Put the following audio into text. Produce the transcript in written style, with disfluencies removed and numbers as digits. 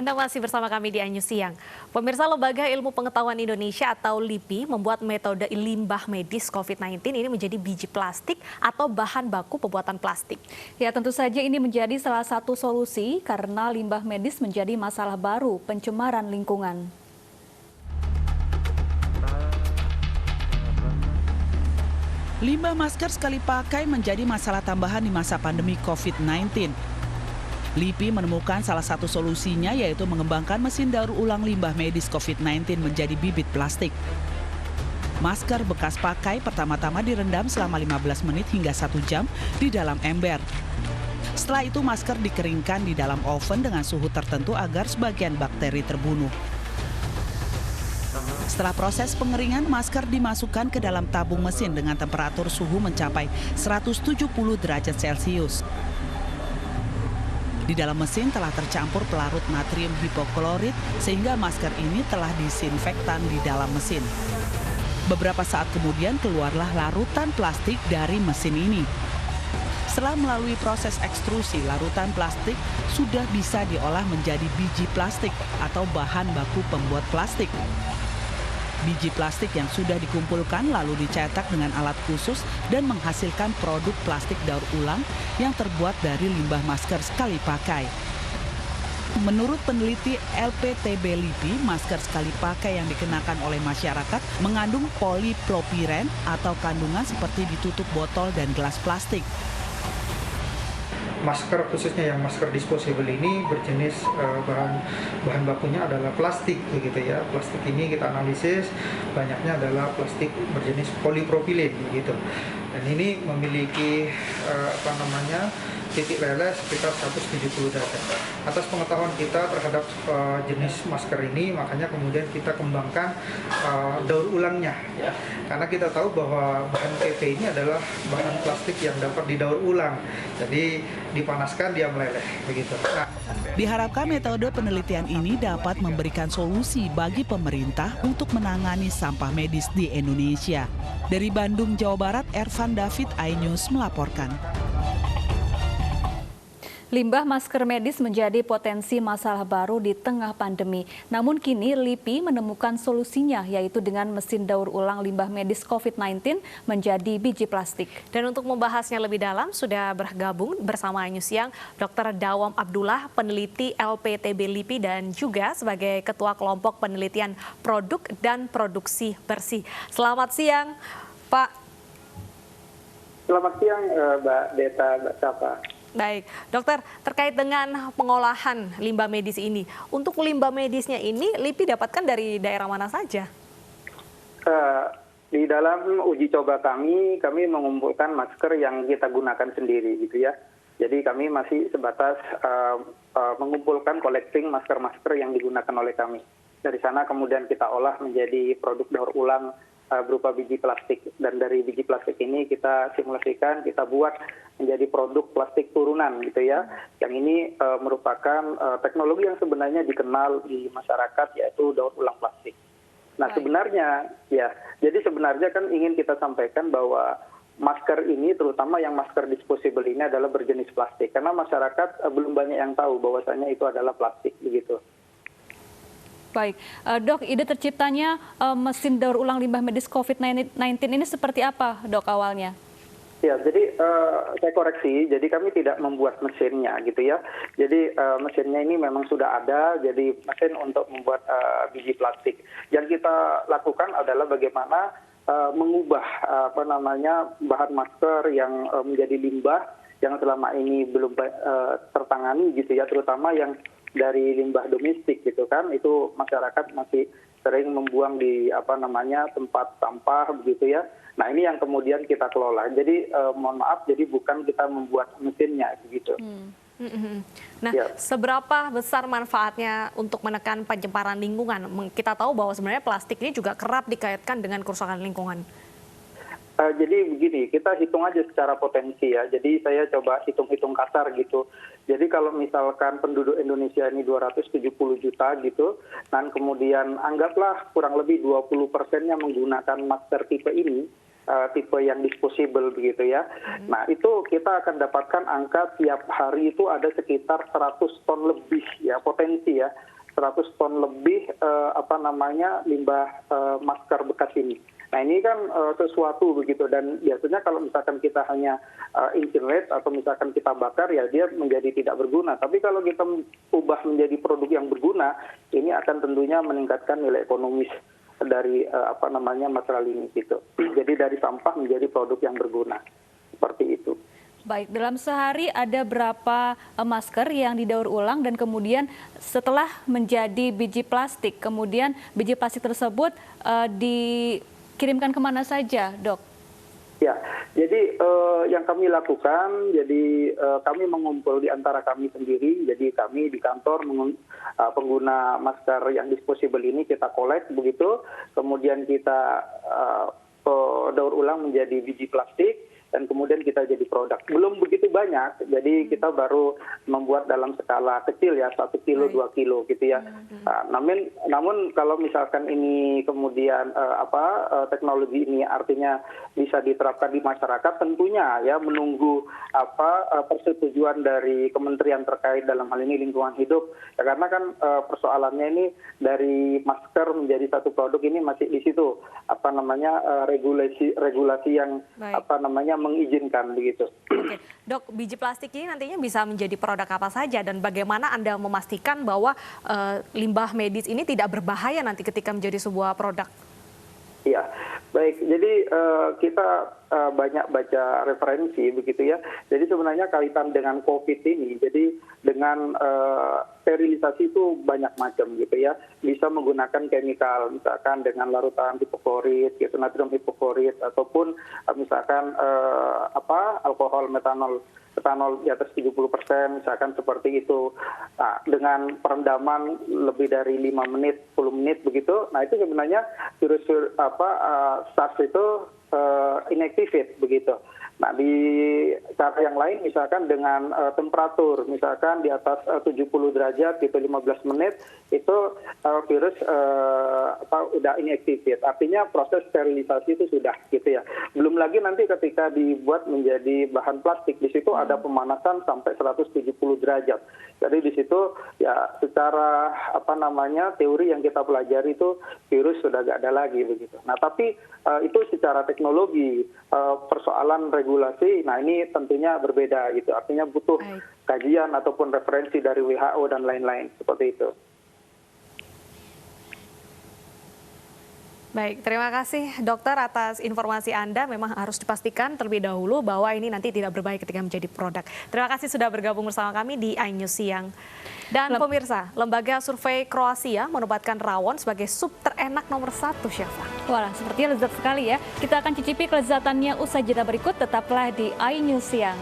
Anda masih bersama kami di Anyus Siang. Pemirsa, Lembaga Ilmu Pengetahuan Indonesia atau LIPI membuat metode limbah medis COVID-19 ini menjadi biji plastik atau bahan baku pembuatan plastik. Ya, tentu saja ini menjadi salah satu solusi karena limbah medis menjadi masalah baru pencemaran lingkungan. Limbah masker sekali pakai menjadi masalah tambahan di masa pandemi COVID-19. LIPI menemukan salah satu solusinya yaitu mengembangkan mesin daur ulang limbah medis COVID-19 menjadi bibit plastik. Masker bekas pakai pertama-tama direndam selama 15 menit hingga 1 jam di dalam ember. Setelah itu masker dikeringkan di dalam oven dengan suhu tertentu agar sebagian bakteri terbunuh. Setelah proses pengeringan, masker dimasukkan ke dalam tabung mesin dengan temperatur suhu mencapai 170 derajat Celcius. Di dalam mesin telah tercampur pelarut natrium hipoklorit sehingga masker ini telah disinfektan di dalam mesin. Beberapa saat kemudian keluarlah larutan plastik dari mesin ini. Setelah melalui proses ekstrusi, larutan plastik sudah bisa diolah menjadi biji plastik atau bahan baku pembuat plastik. Biji plastik yang sudah dikumpulkan lalu dicetak dengan alat khusus dan menghasilkan produk plastik daur ulang yang terbuat dari limbah masker sekali pakai. Menurut peneliti LPTB LIPI, masker sekali pakai yang dikenakan oleh masyarakat mengandung polipropiren atau kandungan seperti di tutup botol dan gelas plastik. Masker khususnya yang masker disposable ini berjenis bahan bakunya adalah plastik begitu ya. Plastik ini kita analisis banyaknya adalah plastik berjenis polipropilen begitu. Dan ini memiliki titik leleh sekitar 170 derajat. Atas pengetahuan kita terhadap jenis masker ini, makanya kemudian kita kembangkan daur ulangnya. Ya. Karena kita tahu bahwa bahan PP ini adalah bahan plastik yang dapat didaur ulang. Jadi dipanaskan dia meleleh begitu. Nah, diharapkan metode penelitian ini dapat memberikan solusi bagi pemerintah untuk menangani sampah medis di Indonesia. Dari Bandung, Jawa Barat, Ervan David, iNews melaporkan. Limbah masker medis menjadi potensi masalah baru di tengah pandemi. Namun kini LIPI menemukan solusinya, yaitu dengan mesin daur ulang limbah medis COVID-19 menjadi biji plastik. Dan untuk membahasnya lebih dalam, sudah bergabung bersama Anyus Siang Dr. Dawam Abdullah, peneliti LPTB LIPI dan juga sebagai Ketua Kelompok Penelitian Produk dan Produksi Bersih. Selamat siang, Pak. Selamat siang, Mbak Deta, Mbak Safa. Baik, dokter, terkait dengan pengolahan limbah medis ini, untuk limbah medisnya ini LIPI dapatkan dari daerah mana saja? Di dalam uji coba kami mengumpulkan masker yang kita gunakan sendiri gitu ya. Jadi kami masih sebatas mengumpulkan collecting masker-masker yang digunakan oleh kami. Dari sana kemudian kita olah menjadi produk daur ulang berupa biji plastik, dan dari biji plastik ini kita simulasikan, kita buat menjadi produk plastik turunan gitu ya. Yang ini merupakan teknologi yang sebenarnya dikenal di masyarakat, yaitu daur ulang plastik. Nah sebenarnya ya, jadi sebenarnya kan ingin kita sampaikan bahwa masker ini, terutama yang masker disposable ini adalah berjenis plastik, karena masyarakat belum banyak yang tahu bahwasanya itu adalah plastik begitu. Baik, Dok, ide terciptanya mesin daur ulang limbah medis COVID-19 ini seperti apa, Dok, awalnya? Ya, jadi saya koreksi, jadi kami tidak membuat mesinnya gitu ya. Jadi mesinnya ini memang sudah ada, jadi mesin untuk membuat biji plastik. Yang kita lakukan adalah bagaimana mengubah bahan masker yang menjadi limbah yang selama ini belum tertangani gitu ya, terutama yang dari limbah domestik gitu kan, itu masyarakat masih sering membuang di tempat sampah begitu ya. Nah ini yang kemudian kita kelola. Jadi mohon maaf, jadi bukan kita membuat mesinnya begitu. Nah, seberapa besar manfaatnya untuk menekan pencemaran lingkungan? Kita tahu bahwa sebenarnya plastik ini juga kerap dikaitkan dengan kerusakan lingkungan. Jadi begini, kita hitung aja secara potensi ya. Jadi saya coba hitung-hitung kasar gitu. Jadi kalau misalkan penduduk Indonesia ini 270 juta gitu, dan kemudian anggaplah kurang lebih 20%-nya menggunakan masker tipe ini, tipe yang disposable begitu ya. Nah itu kita akan dapatkan angka tiap hari itu ada sekitar 100 ton lebih ya potensi ya 100 ton lebih limbah masker bekas ini. Nah ini kan sesuatu begitu, dan biasanya kalau misalkan kita hanya incinerate atau misalkan kita bakar, ya dia menjadi tidak berguna. Tapi kalau kita ubah menjadi produk yang berguna, ini akan tentunya meningkatkan nilai ekonomis dari material ini gitu. Jadi dari sampah menjadi produk yang berguna, seperti itu. Baik, dalam sehari ada berapa masker yang didaur ulang dan kemudian setelah menjadi biji plastik, kemudian biji plastik tersebut dikirimkan kemana saja, Dok? Ya, jadi yang kami lakukan, jadi kami mengumpul di antara kami sendiri. Jadi kami di kantor pengguna masker yang disposable ini kita kolek begitu, kemudian kita daur ulang menjadi biji plastik, dan kemudian kita jadi produk. Belum begitu banyak, jadi kita baru membuat dalam skala kecil ya, 1 kilo, 2 kilo gitu ya. Namun kalau misalkan ini kemudian teknologi ini artinya bisa diterapkan di masyarakat, tentunya ya menunggu persetujuan dari kementerian terkait, dalam hal ini lingkungan hidup. Ya, karena kan persoalannya ini dari masker menjadi satu produk ini masih di situ regulasi yang mengizinkan begitu. Oke, Dok, biji plastik ini nantinya bisa menjadi produk apa saja, dan bagaimana Anda memastikan bahwa limbah medis ini tidak berbahaya nanti ketika menjadi sebuah produk? Iya, baik. Jadi kita banyak baca referensi begitu ya. Jadi sebenarnya kaitan dengan COVID ini, jadi dengan sterilisasi itu banyak macam gitu ya. Bisa menggunakan chemical, misalkan dengan larutan hipoklorit, gitu, natrium hipoklorit, ataupun misalkan alkohol metanol di atas 70%, misalkan seperti itu. Nah, dengan perendaman lebih dari 5 menit, 10 menit begitu. Nah, itu sebenarnya virus SARS itu inactivate begitu. Nah, di cara yang lain misalkan dengan temperatur misalkan di atas 70 derajat gitu 15 menit, itu virus udah inactivate. Artinya proses sterilisasi itu sudah gitu ya. Belum lagi nanti ketika dibuat menjadi bahan plastik, di situ ada pemanasan sampai 170 derajat. Jadi di situ ya secara teori yang kita pelajari itu virus sudah nggak ada lagi begitu. Nah, tapi itu secara teknologi, persoalan regulasi, nah ini tentunya berbeda gitu. Artinya butuh kajian ataupun referensi dari WHO dan lain-lain seperti itu. Baik, terima kasih dokter atas informasi Anda. Memang harus dipastikan terlebih dahulu bahwa ini nanti tidak berbahaya ketika menjadi produk. Terima kasih sudah bergabung bersama kami di iNews Siang. Dan pemirsa, lembaga survei Kroasia menobatkan rawon sebagai sup terenak nomor 1, Syafa. Wah, sepertinya lezat sekali ya. Kita akan cicipi kelezatannya usai jeda berikut. Tetaplah di iNews Siang.